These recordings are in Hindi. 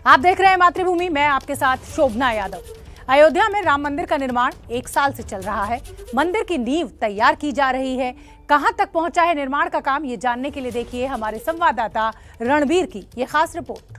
आप देख रहे हैं मातृभूमि, मैं आपके साथ शोभना यादव। अयोध्या में राम मंदिर का निर्माण 1 साल से चल रहा है। मंदिर की नींव तैयार की जा रही है। कहां तक पहुंचा है निर्माण का काम, ये जानने के लिए देखिए हमारे संवाददाता रणबीर की ये खास रिपोर्ट।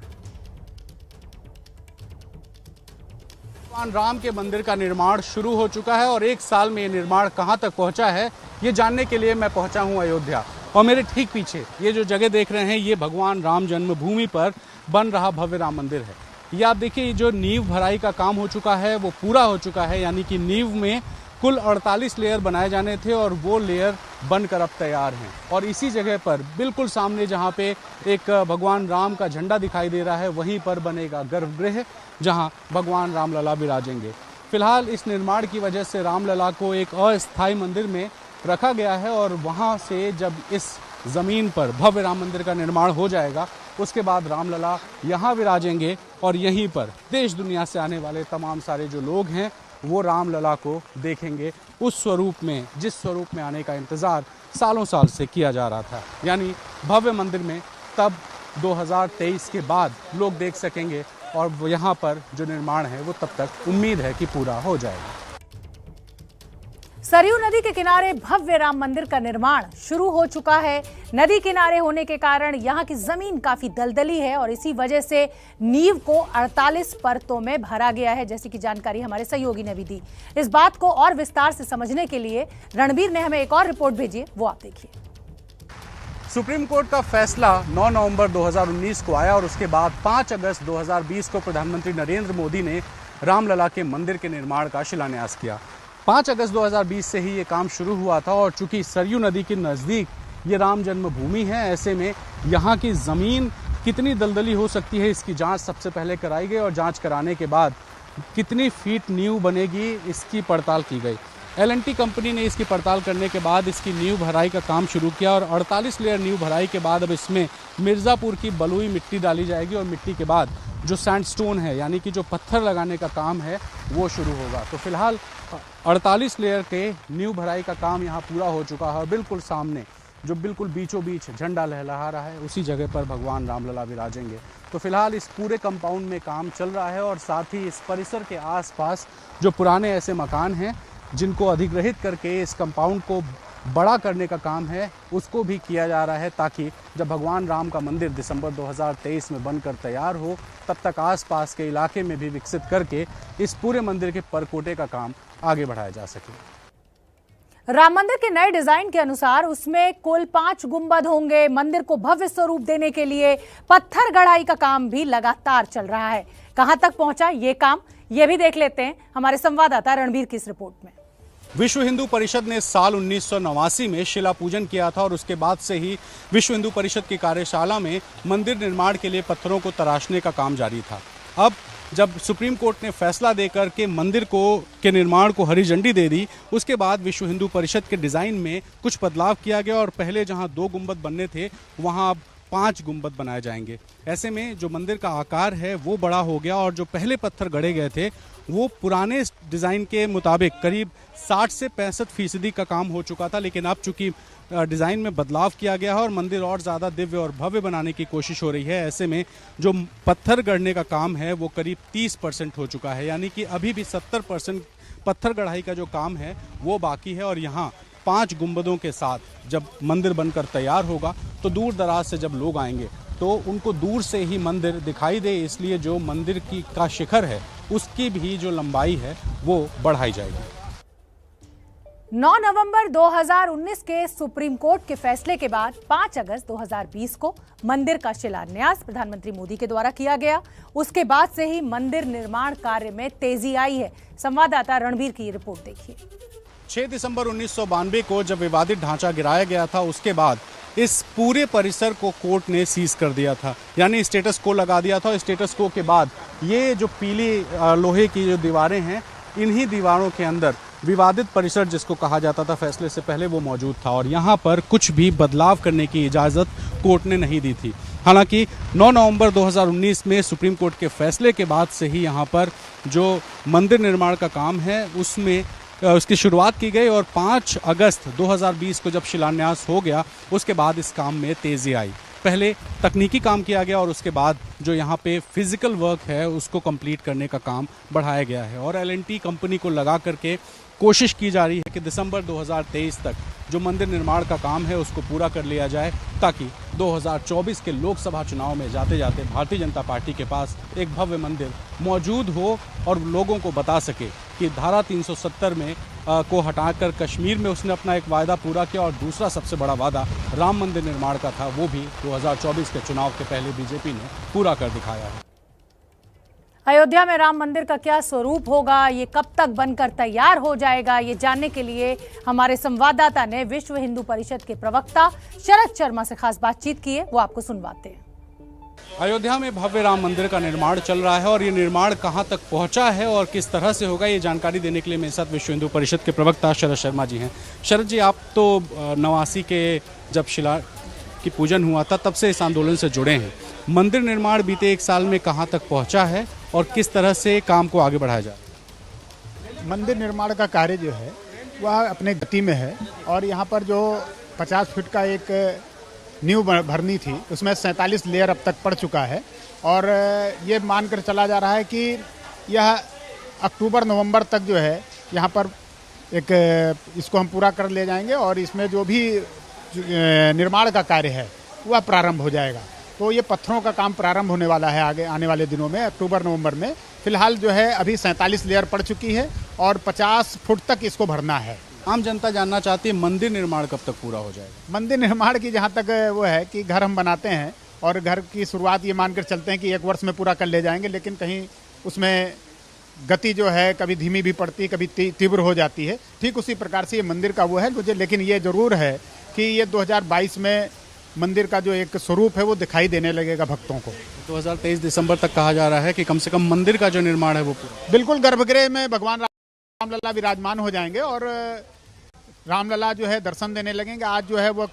भगवान राम के मंदिर का निर्माण शुरू हो चुका है और 1 साल में ये निर्माण कहां तक पहुंचा है, ये जानने के लिए मैं पहुंचा हूं अयोध्या। और मेरे ठीक पीछे ये जो जगह देख रहे हैं, ये भगवान राम जन्मभूमि पर बन रहा भव्य राम मंदिर है। ये आप देखिए, जो नींव भराई का काम हो चुका है वो पूरा हो चुका है, यानी कि नींव में कुल 48 लेयर बनाए जाने थे और वो लेयर बनकर अब तैयार हैं। और इसी जगह पर बिल्कुल सामने जहाँ पे एक भगवान राम का झंडा दिखाई दे रहा है, वहीं पर बनेगा गर्भगृह जहाँ भगवान रामलला विराजेंगे। फिलहाल इस निर्माण की वजह से रामलला को एक अस्थायी मंदिर में रखा गया है और वहाँ से जब इस ज़मीन पर भव्य राम मंदिर का निर्माण हो जाएगा, उसके बाद रामलला यहाँ विराजेंगे और यहीं पर देश दुनिया से आने वाले तमाम सारे जो लोग हैं वो रामलला को देखेंगे उस स्वरूप में, जिस स्वरूप में आने का इंतज़ार सालों साल से किया जा रहा था। यानी भव्य मंदिर में तब 2023 के बाद लोग देख सकेंगे और यहाँ पर जो निर्माण है वो तब तक उम्मीद है कि पूरा हो जाएगा। सरयू नदी के किनारे भव्य राम मंदिर का निर्माण शुरू हो चुका है। नदी किनारे होने के कारण यहाँ की जमीन काफी दलदली है और इसी वजह से नींव को 48 परतों में भरा गया है, जैसी कि जानकारी हमारे सहयोगी ने भी दी। इस बात को और विस्तार से समझने के लिए रणबीर ने हमें एक और रिपोर्ट भेजी है, वो आप देखिए। सुप्रीम कोर्ट का फैसला 9 नवंबर 2019 को आया और उसके बाद 5 अगस्त 2020 को प्रधानमंत्री नरेंद्र मोदी ने रामलला के मंदिर के निर्माण का शिलान्यास किया। 5 अगस्त 2020 से ही ये काम शुरू हुआ था और चूंकि सरयू नदी के नज़दीक ये राम जन्मभूमि है, ऐसे में यहाँ की ज़मीन कितनी दलदली हो सकती है, इसकी जांच सबसे पहले कराई गई और जांच कराने के बाद कितनी फीट नींव बनेगी, इसकी पड़ताल की गई। L&T कंपनी ने इसकी पड़ताल करने के बाद इसकी नींव भराई का काम शुरू किया और 48 लेयर नींव भराई के बाद अब इसमें मिर्ज़ापुर की बलुई मिट्टी डाली जाएगी और मिट्टी के बाद जो सैंडस्टोन है, यानी कि जो पत्थर लगाने का काम है, वो शुरू होगा। तो फिलहाल 48 लेयर के नींव भराई का काम यहाँ पूरा हो चुका है और बिल्कुल सामने जो बिल्कुल बीचों बीच झंडा लहलहा रहा है, उसी जगह पर भगवान रामलला विराजेंगे। तो फिलहाल इस पूरे कंपाउंड में काम चल रहा है और साथ ही इस परिसर के आसपास जो पुराने ऐसे मकान हैं जिनको अधिग्रहित करके इस कंपाउंड को बड़ा करने का काम है, उसको भी किया जा रहा है, ताकि जब भगवान राम का मंदिर दिसंबर 2023 में बनकर तैयार हो, तब तक आसपास के इलाके में भी विकसित करके इस पूरे मंदिर के परकोटे का काम आगे बढ़ाया जा सके। राम मंदिर के नए डिजाइन के अनुसार उसमें कुल 5 गुंबद होंगे। मंदिर को भव्य स्वरूप देने के लिए पत्थर गढ़ाई का काम भी लगातार चल रहा है। कहां तक पहुंचा ये काम, ये भी देख लेते हैं हमारे संवाददाता रणबीर की इस रिपोर्ट में। विश्व हिंदू परिषद ने साल 1989 में शिला पूजन किया था और उसके बाद से ही विश्व हिंदू परिषद की कार्यशाला में मंदिर निर्माण के लिए पत्थरों को तराशने का काम जारी था। अब जब सुप्रीम कोर्ट ने फैसला देकर के मंदिर के निर्माण को हरी झंडी दे दी, उसके बाद विश्व हिंदू परिषद के डिज़ाइन में कुछ बदलाव किया गया और पहले जहां 2 गुंबद बनने थे, वहां अब 5 गुंबद बनाए जाएंगे। ऐसे में जो मंदिर का आकार है वो बड़ा हो गया और जो पहले पत्थर गढ़े गए थे वो पुराने डिज़ाइन के मुताबिक करीब 60 से 65% का काम हो चुका था, लेकिन अब चूंकि डिज़ाइन में बदलाव किया गया है और मंदिर और ज़्यादा दिव्य और भव्य बनाने की कोशिश हो रही है, ऐसे में जो पत्थर गढ़ने का काम है वो करीब 30% हो चुका है, यानी कि अभी भी 70% पत्थर गढ़ाई का जो काम है वो बाकी है। और यहाँ 5 गुंबदों के साथ जब मंदिर बनकर तैयार होगा तो दूर दराज से जब लोग आएंगे तो उनको दूर से ही मंदिर दिखाई दे, इसलिए जो मंदिर का शिखर है उसकी भी जो लंबाई है वो बढ़ाई जाएगी। 9 नवंबर 2019 के सुप्रीम कोर्ट के फैसले के बाद 5 अगस्त 2020 को मंदिर का शिलान्यास प्रधानमंत्री मोदी के द्वारा किया गया। उसके बाद से ही मंदिर निर्माण कार्य में तेजी आई है। संवाददाता रणबीर की रिपोर्ट देखिए। 6 दिसंबर 1992 को जब विवादित ढांचा गिराया गया था, उसके बाद इस पूरे परिसर को कोर्ट ने सीज कर दिया था, यानी स्टेटस को लगा दिया था। स्टेटस को के बाद ये जो पीली लोहे की जो दीवारें हैं, इन्हीं दीवारों के अंदर विवादित परिसर जिसको कहा जाता था फैसले से पहले, वो मौजूद था और यहाँ पर कुछ भी बदलाव करने की इजाज़त कोर्ट ने नहीं दी थी। हालांकि 9 नवंबर 2019 में सुप्रीम कोर्ट के फैसले के बाद से ही यहाँ पर जो मंदिर निर्माण का काम है उसमें उसकी शुरुआत की गई और 5 अगस्त 2020 को जब शिलान्यास हो गया, उसके बाद इस काम में तेज़ी आई। पहले तकनीकी काम किया गया और उसके बाद जो यहाँ पे फिजिकल वर्क है उसको कंप्लीट करने का काम बढ़ाया गया है और L&T कंपनी को लगा करके कोशिश की जा रही है कि दिसंबर 2023 तक जो मंदिर निर्माण का काम है उसको पूरा कर लिया जाए, ताकि 2024 के लोकसभा चुनाव में जाते जाते भारतीय जनता पार्टी के पास एक भव्य मंदिर मौजूद हो और लोगों को बता सके कि धारा 370 में को हटाकर कश्मीर में उसने अपना एक वायदा पूरा किया और दूसरा सबसे बड़ा वादा राम मंदिर निर्माण का था, वो भी 2024 के चुनाव के पहले बीजेपी ने पूरा कर दिखाया है। अयोध्या में राम मंदिर का क्या स्वरूप होगा, ये कब तक बनकर तैयार हो जाएगा, ये जानने के लिए हमारे संवाददाता ने विश्व हिंदू परिषद के प्रवक्ता शरद शर्मा से खास बातचीत की है, वो आपको सुनवाते हैं। अयोध्या में भव्य राम मंदिर का निर्माण चल रहा है और ये निर्माण कहां तक पहुंचा है और किस तरह से होगा, ये जानकारी देने के लिए मेरे साथ विश्व हिंदू परिषद के प्रवक्ता शरद शर्मा जी हैं। शरद जी, आप तो 89 के जब शिला की पूजन हुआ था तब से इस आंदोलन से जुड़े हैं। मंदिर निर्माण बीते एक साल में कहां तक पहुंचा है और किस तरह से काम को आगे बढ़ाया जाए? मंदिर निर्माण का कार्य जो है वह अपने गति में है और यहाँ पर जो 50 फीट का एक नींव भरनी थी उसमें 47 लेयर अब तक पड़ चुका है और ये मानकर चला जा रहा है कि यह अक्टूबर नवंबर तक जो है यहाँ पर एक इसको हम पूरा कर ले जाएंगे और इसमें जो भी निर्माण का कार्य है वह प्रारंभ हो जाएगा। तो ये पत्थरों का काम प्रारंभ होने वाला है आगे आने वाले दिनों में, अक्टूबर नवंबर में। फिलहाल जो है अभी 47 लेयर पड़ चुकी है और 50 फुट तक इसको भरना है। आम जनता जानना चाहती है मंदिर निर्माण कब तक पूरा हो जाएगा? मंदिर निर्माण की जहाँ तक वो है कि घर हम बनाते हैं और घर की शुरुआत ये मानकर चलते हैं कि 1 वर्ष में पूरा कर ले जाएंगे, लेकिन कहीं उसमें गति जो है कभी धीमी भी पड़ती, कभी तीव्र हो जाती है। ठीक उसी प्रकार से ये मंदिर का वो है मुझे, लेकिन ये जरूर है कि ये 2022 में मंदिर का जो एक स्वरूप है वो दिखाई देने लगेगा भक्तों को। 2023 दिसंबर तक कहा जा रहा है कि कम से कम मंदिर का जो निर्माण है वो पूरा। बिल्कुल, गर्भगृह में भगवान रामलला विराजमान हो जाएंगे और रामलला जो है दर्शन देने लगेंगे। आज जो है वो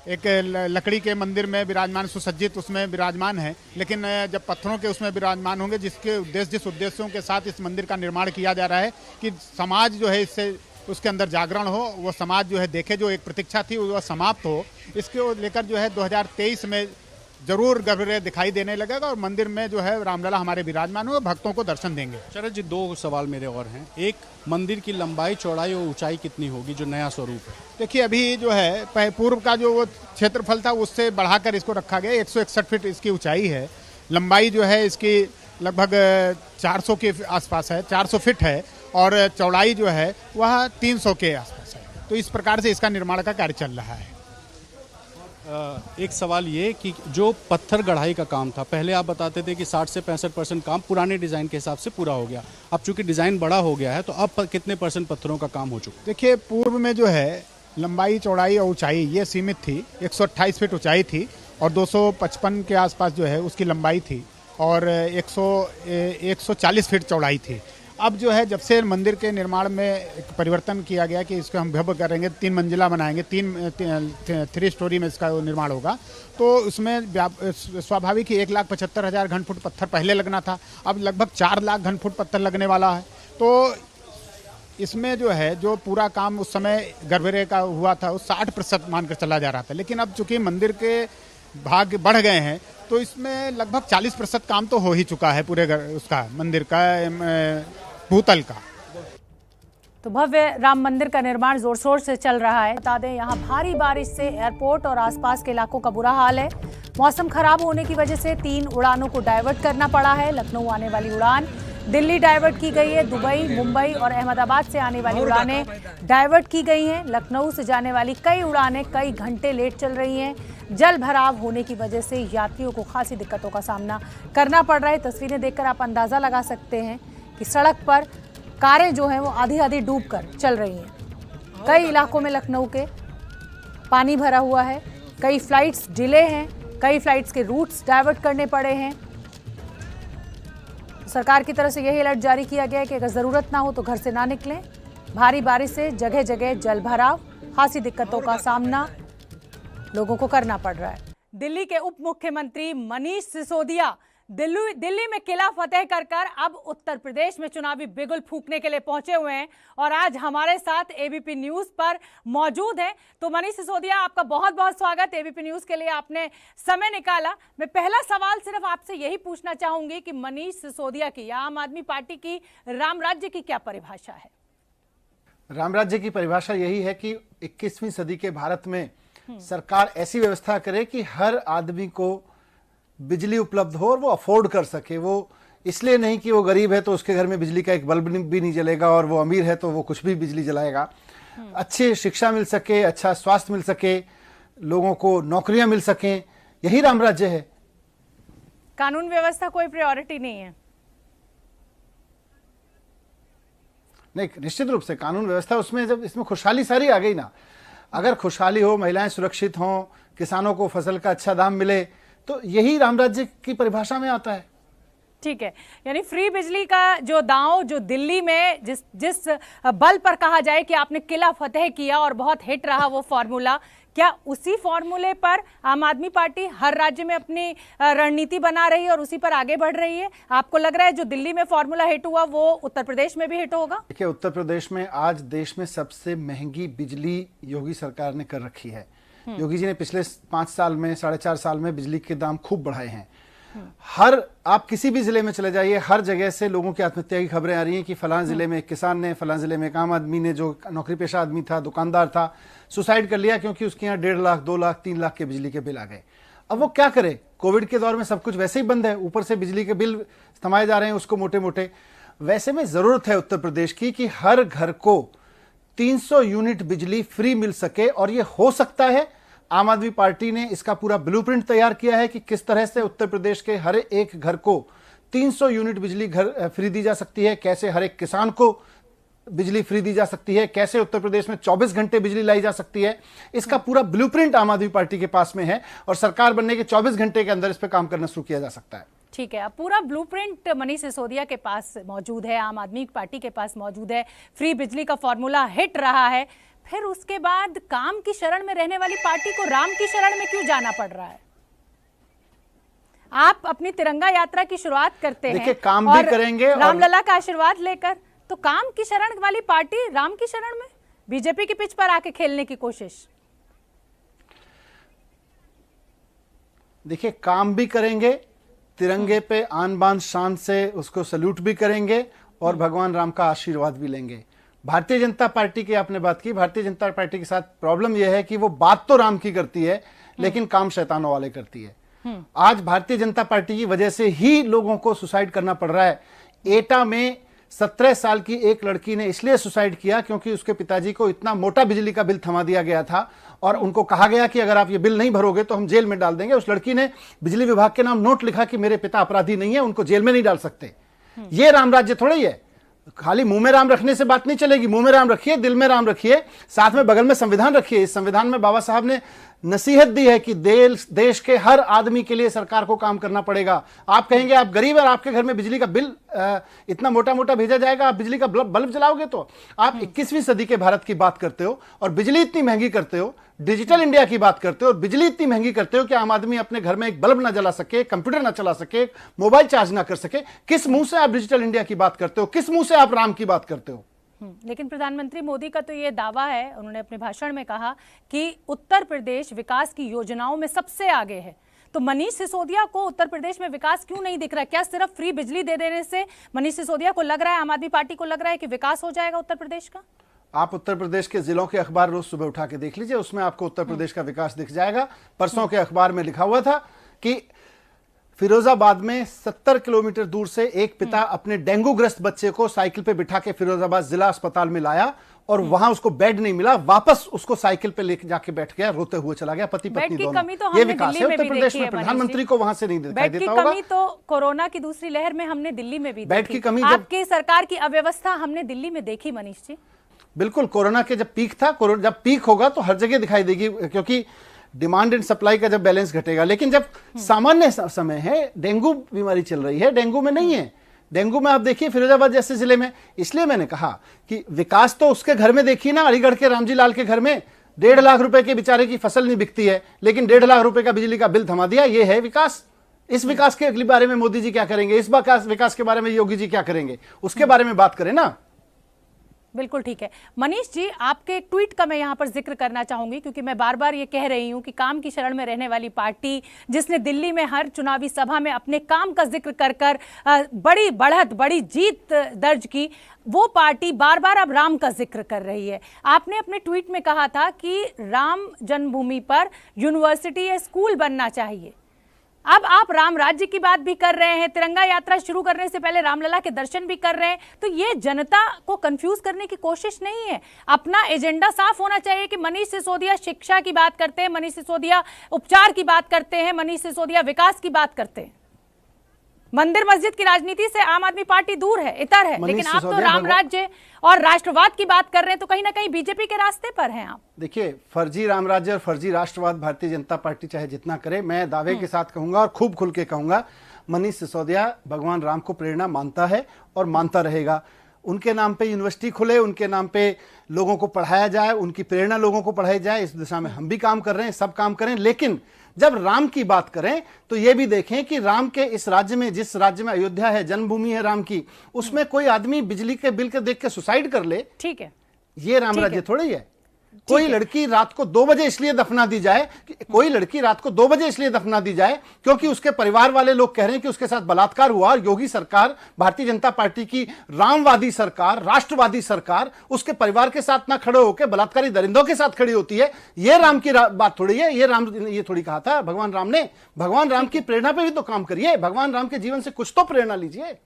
एक लकड़ी के मंदिर में विराजमान सुसज्जित उसमें विराजमान है, लेकिन जब पत्थरों के उसमें विराजमान होंगे जिस उद्देश्यों के साथ इस मंदिर का निर्माण किया जा रहा है कि समाज जो है इससे उसके अंदर जागरण हो, वो समाज जो है देखे, जो एक प्रतीक्षा थी वो समाप्त हो, इसको लेकर जो है 2023 में जरूर गर्भगृह दिखाई देने लगेगा और मंदिर में जो है रामलला हमारे विराजमान होंगे, भक्तों को दर्शन देंगे। शरद जी, 2 सवाल मेरे और हैं। एक, मंदिर की लंबाई, चौड़ाई और ऊंचाई कितनी होगी जो नया स्वरूप है? देखिए, अभी जो है पूर्व का जो वो क्षेत्रफल था उससे बढ़ाकर इसको रखा गया। 161 फीट इसकी ऊंचाई है, लंबाई जो है इसकी लगभग 400 के आसपास है, 400 फीट है और चौड़ाई जो है वह 300 के आसपास है। तो इस प्रकार से इसका निर्माण का कार्य चल रहा है। एक सवाल ये कि जो पत्थर गढ़ाई का काम था, पहले आप बताते थे कि 60 से 65% काम पुराने डिज़ाइन के हिसाब से पूरा हो गया, अब चूंकि डिज़ाइन बड़ा हो गया है तो अब कितने % पत्थरों का काम हो चुका? देखिए, पूर्व में जो है लंबाई, चौड़ाई और ऊंचाई ये सीमित थी। 128 फीट ऊंचाई थी और 255 के आसपास जो है उसकी लंबाई थी और 140 फीट चौड़ाई थी। अब जो है जब से मंदिर के निर्माण में एक परिवर्तन किया गया कि इसको हम भव्य करेंगे, 3 मंजिला बनाएंगे, 3 स्टोरी में इसका निर्माण होगा, तो उसमें स्वाभाविक ही 1,75,000 घन फुट पत्थर पहले लगना था, अब लगभग 4 लाख घन फुट पत्थर लगने वाला है। तो इसमें जो है जो पूरा काम उस समय गर्भगृह का हुआ था वो 60% मानकर चला जा रहा था, लेकिन अब चूंकि मंदिर के भाग बढ़ गए हैं तो इसमें लगभग 40% काम तो हो ही चुका है पूरे उसका मंदिर का भूतल का। तो भव्य राम मंदिर का निर्माण जोर शोर से चल रहा है। बता दें, यहाँ भारी बारिश से एयरपोर्ट और आसपास के इलाकों का बुरा हाल है। मौसम खराब होने की वजह से 3 उड़ानों को डाइवर्ट करना पड़ा है। लखनऊ आने वाली उड़ान दिल्ली डाइवर्ट की गई है, दुबई, मुंबई और अहमदाबाद से आने वाली उड़ानें डाइवर्ट की गई हैं। लखनऊ से जाने वाली कई उड़ानें कई घंटे लेट चल रही हैं। जल भराव होने की वजह से यात्रियों को खासी दिक्कतों का सामना करना पड़ रहा है। तस्वीरें देखकर आप अंदाज़ा लगा सकते हैं कि सड़क पर कारें जो हैं वो आधी आधी डूब कर चल रही हैं। कई इलाकों में लखनऊ के पानी भरा हुआ है, कई फ्लाइट्स डिले हैं, कई फ्लाइट्स के रूट्स डाइवर्ट करने पड़े हैं। सरकार की तरफ से यही अलर्ट जारी किया गया है कि अगर ज़रूरत ना हो तो घर से ना निकलें। भारी बारिश से जगह जगह जल भराव, खासी दिक्कतों का सामना लोगों को करना पड़ रहा है। दिल्ली के उप मुख्यमंत्री मनीष सिसोदिया दिल्ली में किला फतेह कर अब उत्तर प्रदेश में चुनावी बिगुल फूंकने के लिए पहुंचे हुए हैं और आज हमारे साथ एबीपी न्यूज पर मौजूद हैं। तो मनीष सिसोदिया, आपका बहुत बहुत स्वागत। एबीपी न्यूज के लिए आपने समय निकाला। मैं पहला सवाल सिर्फ आपसे यही पूछना चाहूंगी कि मनीष सिसोदिया की या आम आदमी पार्टी की राम राज्य की क्या परिभाषा है? राम राज्य की परिभाषा यही है कि 21वीं सदी के भारत में सरकार ऐसी व्यवस्था करे कि हर आदमी को बिजली उपलब्ध हो और वो अफोर्ड कर सके। वो इसलिए नहीं कि वो गरीब है तो उसके घर में बिजली का एक बल्ब भी नहीं जलेगा और वो अमीर है तो वो कुछ भी बिजली जलाएगा। अच्छी शिक्षा मिल सके, अच्छा स्वास्थ्य मिल सके, लोगों को नौकरियां मिल सकें, यही राम राज्य है। कानून व्यवस्था कोई प्रायोरिटी नहीं है? नहीं, निश्चित रूप से कानून व्यवस्था उसमें, जब इसमें खुशहाली सारी आ गई ना। अगर खुशहाली हो, महिलाएं सुरक्षित हों, किसानों को फसल का अच्छा दाम मिले, तो यही राम राज्य की परिभाषा में आता है। ठीक है, यानी फ्री बिजली का जो दांव जो दिल्ली में जिस बल पर कहा जाए कि आपने किला फतेह किया और बहुत हिट रहा वो फॉर्मूला, क्या उसी फॉर्मूले पर आम आदमी पार्टी हर राज्य में अपनी रणनीति बना रही है और उसी पर आगे बढ़ रही है? आपको लग रहा है जो दिल्ली में फॉर्मूला हिट हुआ वो उत्तर प्रदेश में भी हिट होगा? देखिए, उत्तर प्रदेश में आज देश में सबसे महंगी बिजली योगी सरकार ने कर रखी है। योगी जी ने पिछले 5 साल में, 4.5 साल में बिजली के दाम खूब बढ़ाए हैं। आप किसी भी जिले में चले जाइए, हर जगह से लोगों की आत्महत्या की खबरें आ रही हैं कि फलां जिले में एक किसान ने, फलां जिले में एक आम आदमी ने, जो नौकरी पेशा आदमी था, दुकानदार था, सुसाइड कर लिया क्योंकि उसके यहाँ 1.5 लाख, 2 लाख, 3 लाख के बिजली के बिल आ गए। अब वो क्या करे? कोविड के दौर में सब कुछ वैसे ही बंद है, ऊपर से बिजली के बिल थमाए जा रहे हैं उसको मोटे मोटे। वैसे में जरूरत है उत्तर प्रदेश की कि हर घर को 300 यूनिट बिजली फ्री मिल सके, और ये हो सकता है। आम आदमी पार्टी ने इसका पूरा ब्लूप्रिंट तैयार किया है कि किस तरह से उत्तर प्रदेश के हर एक घर को 300 यूनिट बिजली घर फ्री दी जा सकती है, कैसे हर एक किसान को बिजली फ्री दी जा सकती है, कैसे उत्तर प्रदेश में 24 घंटे बिजली लाई जा सकती है। इसका पूरा ब्लूप्रिंट आम आदमी पार्टी के पास में है और सरकार बनने के 24 घंटे के अंदर इस पर काम करना शुरू किया जा सकता है। ठीक है, अब पूरा ब्लूप्रिंट मनीष सिसोदिया के पास मौजूद है, आम आदमी पार्टी के पास मौजूद है, फ्री बिजली का फॉर्मूला हिट रहा है, फिर उसके बाद काम की शरण में रहने वाली पार्टी को राम की शरण में क्यों जाना पड़ रहा है? आप अपनी तिरंगा यात्रा की शुरुआत करते हैं, काम भी करेंगे रामलला का आशीर्वाद लेकर, तो काम की शरण वाली पार्टी राम की शरण में बीजेपी की पिच पर आके खेलने की कोशिश। देखिए, काम भी करेंगे, तिरंगे पे आन बान शान से उसको सल्यूट भी करेंगे और भगवान राम का आशीर्वाद भी लेंगे। भारतीय जनता पार्टी की आपने बात की, भारतीय जनता पार्टी के साथ प्रॉब्लम यह है कि वो बात तो राम की करती है लेकिन काम शैतानों वाले करती है। आज भारतीय जनता पार्टी की वजह से ही लोगों को सुसाइड करना पड़ रहा है। एटा में 17 साल की एक लड़की ने इसलिए सुसाइड किया क्योंकि उसके पिताजी को इतना मोटा बिजली का बिल थमा दिया गया था और उनको कहा गया कि अगर आप ये बिल नहीं भरोगे तो हम जेल में डाल देंगे। उस लड़की ने बिजली विभाग के नाम नोट लिखा कि मेरे पिता अपराधी नहीं है, उनको जेल में नहीं डाल सकते। ये राम राज्य थोड़ा ही है। खाली मुंह में राम रखने से बात नहीं चलेगी। मुंह में राम रखिए, दिल में राम रखिए, साथ में बगल में संविधान रखिए। इस संविधान में बाबा साहब ने नसीहत दी है कि देश के हर आदमी के लिए सरकार को काम करना पड़ेगा। आप कहेंगे आप गरीब और आपके घर में बिजली का बिल इतना मोटा मोटा भेजा जाएगा, आप बिजली का बल्ब जलाओगे? तो आप 21वीं सदी के भारत की बात करते हो और बिजली इतनी महंगी करते हो, डिजिटल इंडिया की बात करते हो और बिजली इतनी महंगी करते हो कि आम आदमी अपने घर में एक बल्ब ना जला सके, कंप्यूटर ना चला सके, मोबाइल चार्ज ना कर सके। किस मुंह से आप डिजिटल इंडिया की बात करते हो? किस मुंह से आप राम की बात करते हो? लेकिन प्रधानमंत्री मोदी का तो ये दावा है, उन्होंने अपने भाषण में कहा कि उत्तर प्रदेश विकास की योजनाओं में सबसे आगे है। तो मनीष सिसोदिया को उत्तर प्रदेश में विकास क्यों नहीं दिख रहा? क्या सिर्फ फ्री बिजली दे देने से मनीष सिसोदिया को लग रहा है, आम आदमी पार्टी को लग रहा है कि विकास हो जाएगा उत्तर प्रदेश का? आप उत्तर प्रदेश के जिलों के अखबार रोज सुबह उठा के देख लीजिए, उसमें आपको उत्तर प्रदेश का विकास दिख जाएगा। परसों के अखबार में लिखा हुआ था कि फिरोजाबाद में 70 किलोमीटर दूर से एक पिता अपने डेंगू ग्रस्त बच्चे को साइकिल पे बिठा के फिरोजाबाद जिला अस्पताल में लाया और वहां उसको बेड नहीं मिला, वापस उसको साइकिल पे लेके जाके बैठ गया, रोते हुए चला गया। पति पत्नी दोनों। ये विकास है उत्तर प्रदेश में। प्रधानमंत्री को वहां से नहीं दिखाई देता होगा। कमी तो कोरोना की दूसरी लहर में हमने दिल्ली में भी बेड की कमी, आपकी सरकार की अव्यवस्था हमने दिल्ली में देखी मनीष जी। बिल्कुल, कोरोना के जब पीक था, जब पीक होगा तो हर जगह दिखाई देगी क्योंकि डिमांड एंड सप्लाई का जब बैलेंस घटेगा। लेकिन जब सामान्य समय है, डेंगू बीमारी चल रही है, डेंगू में नहीं है। डेंगू में आप देखिए फिरोजाबाद जैसे जिले में। इसलिए मैंने कहा कि विकास तो उसके घर में देखिए ना, अलीगढ़ के रामजी लाल के घर में 1.5 लाख रुपए के बेचारे की फसल नहीं बिकती है लेकिन 1.5 लाख रुपए का बिजली का बिल थमा दिया। ये है विकास। इस विकास के अगली बारे में मोदी जी क्या करेंगे, इस विकास के बारे में योगी जी क्या करेंगे, उसके बारे में बात करें ना। बिल्कुल ठीक है। मनीष जी, आपके एक ट्वीट का मैं यहाँ पर जिक्र करना चाहूंगी, क्योंकि मैं बार बार ये कह रही हूँ कि काम की शरण में रहने वाली पार्टी, जिसने दिल्ली में हर चुनावी सभा में अपने काम का जिक्र कर कर बड़ी बढ़त, बड़ी जीत दर्ज की, वो पार्टी बार बार अब राम का जिक्र कर रही है। आपने अपने ट्वीट में कहा था कि राम जन्मभूमि पर यूनिवर्सिटी या स्कूल बनना चाहिए। अब आप राम राज्य की बात भी कर रहे हैं, तिरंगा यात्रा शुरू करने से पहले रामलला के दर्शन भी कर रहे हैं, तो ये जनता को कंफ्यूज करने की कोशिश नहीं है। अपना एजेंडा साफ होना चाहिए कि मनीष सिसोदिया शिक्षा की बात करते हैं, मनीष सिसोदिया उपचार की बात करते हैं, मनीष सिसोदिया विकास की बात करते हैं। मंदिर मस्जिद की राजनीति से आम आदमी पार्टी दूर है, इतर है, लेकिन आप तो राम राज्य और राष्ट्रवाद की बात कर रहे हैं, तो कहीं ना कहीं बीजेपी के रास्ते पर हैं आप। देखिए, फर्जी राम राज्य और फर्जी राष्ट्रवाद भारतीय जनता पार्टी चाहे जितना करे, मैं दावे के साथ कहूंगा और खूब खुल के कहूंगा, मनीष सिसोदिया भगवान राम को प्रेरणा मानता है और मानता रहेगा। उनके नाम पे यूनिवर्सिटी खुले, उनके नाम पे लोगों को पढ़ाया जाए, उनकी प्रेरणा लोगों को पढ़ाई जाए, इस दिशा में हम भी काम कर रहे हैं, सब काम करें। लेकिन जब राम की बात करें तो यह भी देखें कि राम के इस राज्य में, जिस राज्य में अयोध्या है, जन्मभूमि है राम की, उसमें कोई आदमी बिजली के बिल के देख के सुसाइड कर ले, ठीक है, ये राम राज्य थोड़ी है। कोई लड़की रात को 2 बजे इसलिए दफना दी जाए, कोई लड़की रात को 2 बजे इसलिए दफना दी जाए क्योंकि उसके परिवार वाले लोग कह रहे हैं कि उसके साथ बलात्कार हुआ, और योगी सरकार, भारतीय जनता पार्टी की रामवादी सरकार, राष्ट्रवादी सरकार, उसके परिवार के साथ ना खड़े होकर बलात्कारी दरिंदों के साथ खड़ी होती है। ये राम की बात थोड़ी है। ये थोड़ी कहा था भगवान राम ने। भगवान राम की प्रेरणा पे भी तो काम करिए, भगवान राम के जीवन से कुछ तो प्रेरणा लीजिए।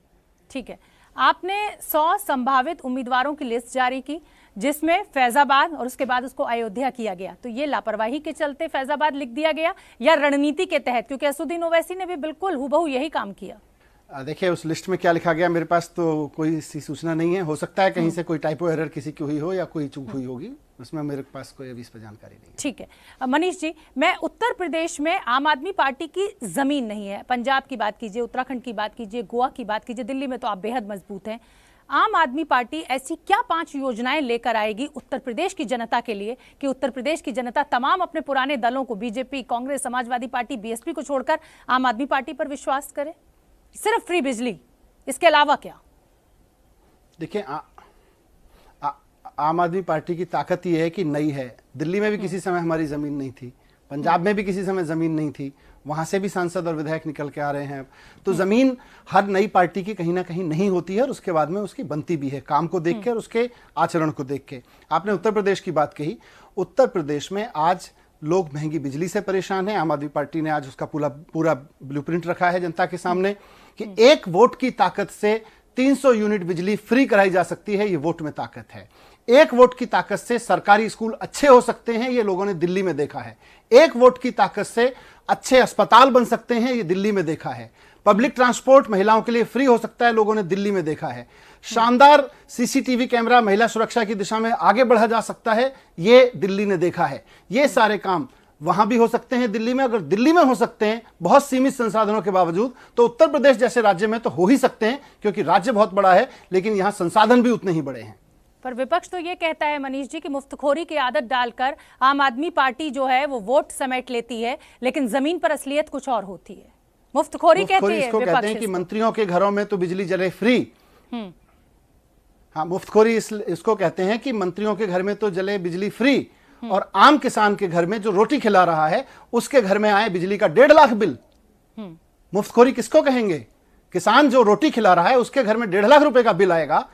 ठीक है, आपने 100 संभावित उम्मीदवारों की लिस्ट जारी की, जिसमें फैजाबाद और उसके बाद उसको अयोध्या किया गया। तो ये लापरवाही के चलते फैजाबाद लिख दिया गया या रणनीति के तहत? क्योंकि असुद्दीन ओवैसी ने भी बिल्कुल हुबहू यही काम किया। देखिए, उस लिस्ट में क्या लिखा गया मेरे पास तो कोई ऐसी सूचना नहीं है। हो सकता है कहीं से कोई टाइपो एरर किसी की हुई हो या कोई चूक हुई होगी, उसमें मेरे पास कोई अभी इस पर जानकारी नहीं है। ठीक है मनीष जी, मैं उत्तर प्रदेश में आम आदमी पार्टी की जमीन नहीं है। पंजाब की बात कीजिए, उत्तराखंड की बात कीजिए, गोवा की बात कीजिए, दिल्ली में तो आप बेहद मजबूत हैं। आम आदमी पार्टी ऐसी क्या 5 योजनाएं लेकर आएगी उत्तर प्रदेश की जनता के लिए कि उत्तर प्रदेश की जनता तमाम अपने पुराने दलों को, BJP, Congress, Samajwadi party, BSP को छोड़कर आम आदमी पार्टी पर विश्वास करे? सिर्फ फ्री बिजली, इसके अलावा क्या? देखिए, आम आदमी पार्टी की ताकत यह है कि नई है। दिल्ली में भी किसी समय हमारी जमीन नहीं थी, पंजाब में भी किसी समय जमीन नहीं थी, वहां से भी सांसद और विधायक निकल के आ रहे हैं। तो जमीन हर नई पार्टी की कहीं ना कहीं नहीं होती है और उसके बाद में उसकी बनती भी है, काम को देख के और उसके आचरण को देख के। आपने उत्तर प्रदेश की बात कही। उत्तर प्रदेश में आज लोग महंगी बिजली से परेशान हैं। आम आदमी पार्टी ने आज उसका पूरा ब्लूप्रिंट रखा है जनता के सामने कि 1 वोट की ताकत से 300 यूनिट बिजली फ्री कराई जा सकती है। ये वोट में ताकत है। 1 वोट की ताकत से सरकारी स्कूल अच्छे हो सकते हैं, ये लोगों ने दिल्ली में देखा है। 1 वोट की ताकत से अच्छे अस्पताल बन सकते हैं, ये दिल्ली में देखा है। पब्लिक ट्रांसपोर्ट महिलाओं के लिए फ्री हो सकता है, लोगों ने दिल्ली में देखा है। शानदार सीसीटीवी कैमरा महिला सुरक्षा की दिशा में आगे बढ़ा जा सकता है, ये दिल्ली ने देखा है। ये सारे काम वहां भी हो सकते हैं दिल्ली में। अगर दिल्ली में हो सकते हैं बहुत सीमित संसाधनों के बावजूद, तो उत्तर प्रदेश जैसे राज्य में तो हो ही सकते हैं, क्योंकि राज्य बहुत बड़ा है लेकिन यहां संसाधन भी उतने ही बड़े हैं। पर विपक्ष तो ये कहता है मनीष जी कि मुफ्तखोरी की आदत डालकर आम आदमी पार्टी जो है वो वोट समेट लेती है, लेकिन जमीन पर असलियत कुछ और होती है। मुफ्तखोरी कहती है इसको कहते हैं कि मंत्रियों के घरों में तो बिजली जले फ्री। हाँ, मुफ्तखोरी इसको कहते हैं कि मंत्रियों के घर में तो जले बिजली फ्री और आम किसान के घर में जो रोटी खिला रहा है उसके घर में आए बिजली का 1.5 लाख बिल। मुफ्तखोरी किसको कहेंगे? किसान जो रोटी खिला रहा है उसके घर में 1.5 लाख रुपए का बिल आएगा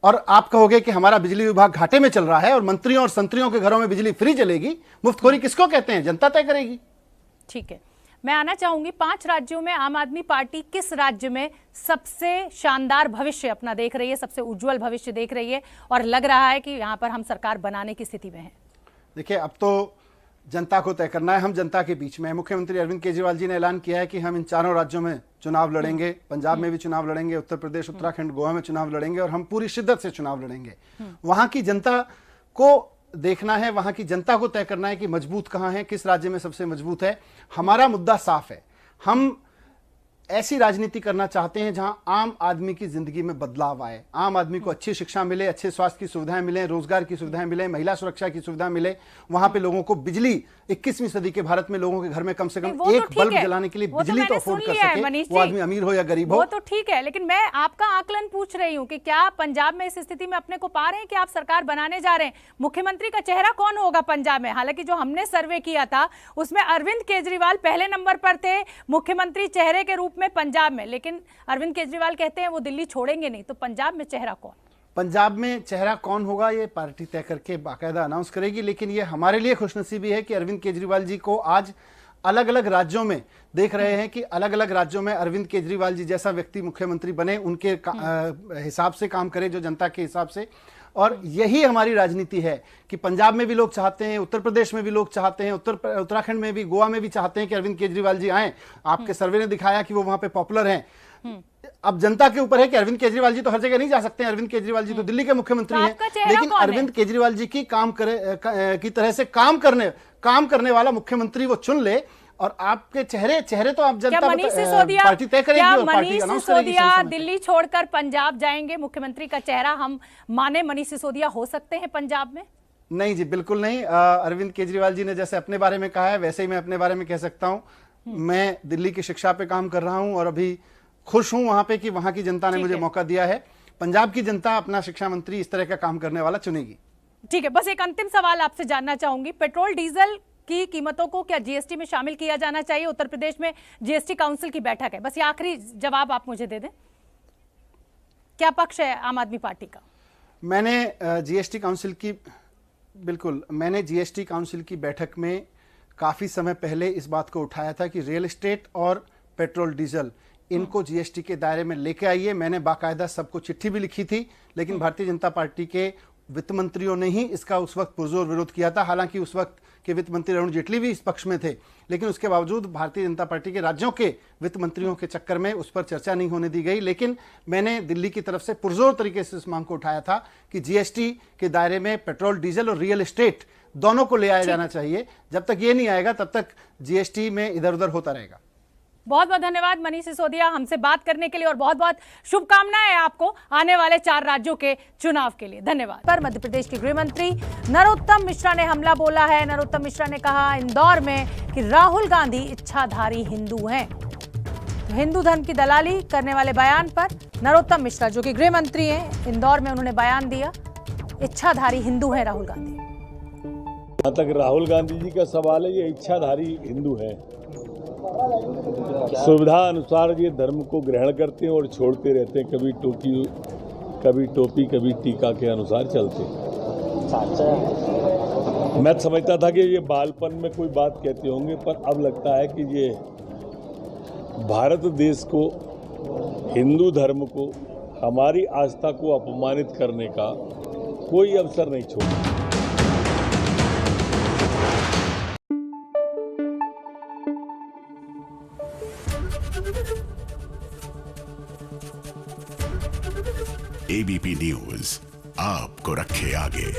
और आप कहोगे कि हमारा बिजली विभाग घाटे में चल रहा है और मंत्रियों और संतरियों के घरों में बिजली फ्री चलेगी। मुफ्तखोरी किसको कहते हैं? जनता तय करेगी। ठीक है, मैं आना चाहूंगी 5 राज्यों में आम आदमी पार्टी किस राज्य में सबसे शानदार भविष्य अपना देख रही है, सबसे उज्जवल भविष्य देख रही है और लग रहा है कि यहां पर हम सरकार बनाने की स्थिति में हैं? देखिए, अब तो जनता को तय करना है, हम जनता के बीच में। मुख्यमंत्री अरविंद केजरीवाल जी ने ऐलान किया है कि हम इन 4 राज्यों में चुनाव लड़ेंगे, पंजाब में भी चुनाव लड़ेंगे, उत्तर प्रदेश, उत्तराखंड, गोवा में चुनाव लड़ेंगे और हम पूरी शिद्दत से चुनाव लड़ेंगे। वहां की जनता को देखना है, वहां की जनता को तय करना है कि मजबूत कहां है, किस राज्य में सबसे मजबूत है। हमारा मुद्दा साफ है, हम ऐसी राजनीति करना चाहते हैं जहां आम आदमी की जिंदगी में बदलाव आए, आम आदमी को अच्छी शिक्षा मिले, अच्छे स्वास्थ्य की सुविधाएं मिले, रोजगार की सुविधाएं मिले, महिला सुरक्षा की सुविधा मिले, वहां पे लोगों को बिजली 21वीं सदी के भारत में लोगों के घर में कम से कम एक बल्ब जलाने के लिए बिजली तो अफोर्ड कर सके, वो आदमी अमीर हो या गरीब हो। वो तो ठीक है, लेकिन मैं आपका आकलन पूछ रही हूँ कि क्या पंजाब में इस स्थिति में अपने को पा रहे हैं कि आप सरकार बनाने जा रहे हैं? मुख्यमंत्री का चेहरा कौन होगा पंजाब में? हालांकि जो हमने सर्वे किया था उसमें अरविंद केजरीवाल पहले नंबर पर थे मुख्यमंत्री चेहरे के रूप में पंजाब में, लेकिन अरविंद केजरीवाल कहते हैं वो दिल्ली छोड़ेंगे नहीं, तो पंजाब में चेहरा कौन? पंजाब में चेहरा कौन होगा ये पार्टी तय करके बाकायदा अनाउंस करेगी, लेकिन ये हमारे लिए खुशनसीबी है कि अरविंद केजरीवाल जी को आज अलग अलग राज्यों में देख रहे हैं कि अलग अलग राज्यों में अरविंद केजरीवाल जी जैसा व्यक्ति मुख्यमंत्री बने, उनके हिसाब से काम करे, जो जनता के हिसाब से। और यही हमारी राजनीति है कि पंजाब में भी लोग चाहते हैं, उत्तर प्रदेश में भी लोग चाहते हैं, उत्तराखंड में भी, गोवा में भी चाहते हैं कि अरविंद केजरीवाल जी आए। आपके सर्वे ने दिखाया कि वो वहां पे पॉपुलर हैं। अब जनता के ऊपर है कि अरविंद केजरीवाल जी तो हर जगह नहीं जा सकते हैं, अरविंद केजरीवाल जी तो दिल्ली के मुख्यमंत्री हैं, लेकिन अरविंद केजरीवाल जी की की तरह से काम करने वाला मुख्यमंत्री वो चुन ले। और आपके चेहरे तो आप जनता पार्टी तय करेगी और पार्टी अनाउंस करेगी। सिसोदिया दिल्ली छोड़कर पंजाब जाएंगे, मुख्यमंत्री का चेहरा हम माने मनीष सिसोदिया हो सकते हैं पंजाब में? नहीं जी, बिल्कुल नहीं। अरविंद केजरीवाल जी ने जैसे अपने बारे में कहा है वैसे ही मैं अपने बारे में कह सकता हूं। मैं दिल्ली की शिक्षा पे काम कर रहा हूं और अभी खुश हूं वहां पे कि वहां की जनता ने मुझे मौका दिया है। पंजाब की जनता अपना शिक्षा मंत्री इस तरह का काम करने वाला चुनेगी। ठीक है, बस एक अंतिम सवाल आपसे जानना चाहूंगी, पेट्रोल डीजल की कीमतों को क्या जीएसटी में शामिल किया जाना चाहिए? उत्तर प्रदेश में जीएसटी काउंसिल की बैठक है, बस ये आखिरी जवाब आप मुझे दे दें, क्या पक्ष है आम आदमी पार्टी का? मैंने जीएसटी काउंसिल की बैठक में काफी समय पहले इस बात को उठाया था कि रियल एस्टेट और पेट्रोल डीजल इनको जीएसटी के दायरे में लेके आइए। मैंने बाकायदा सबको चिट्ठी भी लिखी थी, लेकिन भारतीय जनता पार्टी के वित्त मंत्रियों ने ही इसका उस वक्त पुरजोर विरोध किया था। हालांकि उस वक्त के वित्त मंत्री अरुण जेटली भी इस पक्ष में थे, लेकिन उसके बावजूद भारतीय जनता पार्टी के राज्यों के वित्त मंत्रियों के चक्कर में उस पर चर्चा नहीं होने दी गई। लेकिन मैंने दिल्ली की तरफ से पुरजोर तरीके से इस मांग को उठाया था कि जीएसटी के दायरे में पेट्रोल डीजल और रियल एस्टेट दोनों को ले आया जाना चाहिए। जब तक ये नहीं आएगा तब तक जीएसटी में इधर उधर होता रहेगा। बहुत बहुत धन्यवाद मनीष सिसोदिया हमसे बात करने के लिए, और बहुत बहुत शुभकामनाएं आपको आने वाले 4 राज्यों के चुनाव के लिए। धन्यवाद। पर मध्य प्रदेश के गृह मंत्री नरोत्तम मिश्रा ने हमला बोला है। नरोत्तम मिश्रा ने कहा इंदौर में कि राहुल गांधी इच्छाधारी हिंदू हैं। तो हिंदू धर्म की दलाली करने वाले बयान पर नरोत्तम मिश्रा, जो कि गृह मंत्री हैं, इंदौर में उन्होंने बयान दिया, इच्छाधारी हिंदू है राहुल गांधी। जहाँ तक राहुल गांधी जी का सवाल है, ये इच्छाधारी हिंदू है। सुविधा अनुसार ये धर्म को ग्रहण करते हैं और छोड़ते रहते हैं, कभी टोपी कभी टीका के अनुसार चलते हैं। मैं समझता था कि ये बालपन में कोई बात कहते होंगे, पर अब लगता है कि ये भारत देश को, हिंदू धर्म को, हमारी आस्था को अपमानित करने का कोई अवसर नहीं छोड़ा। एबीपी न्यूज आपको रखे आगे।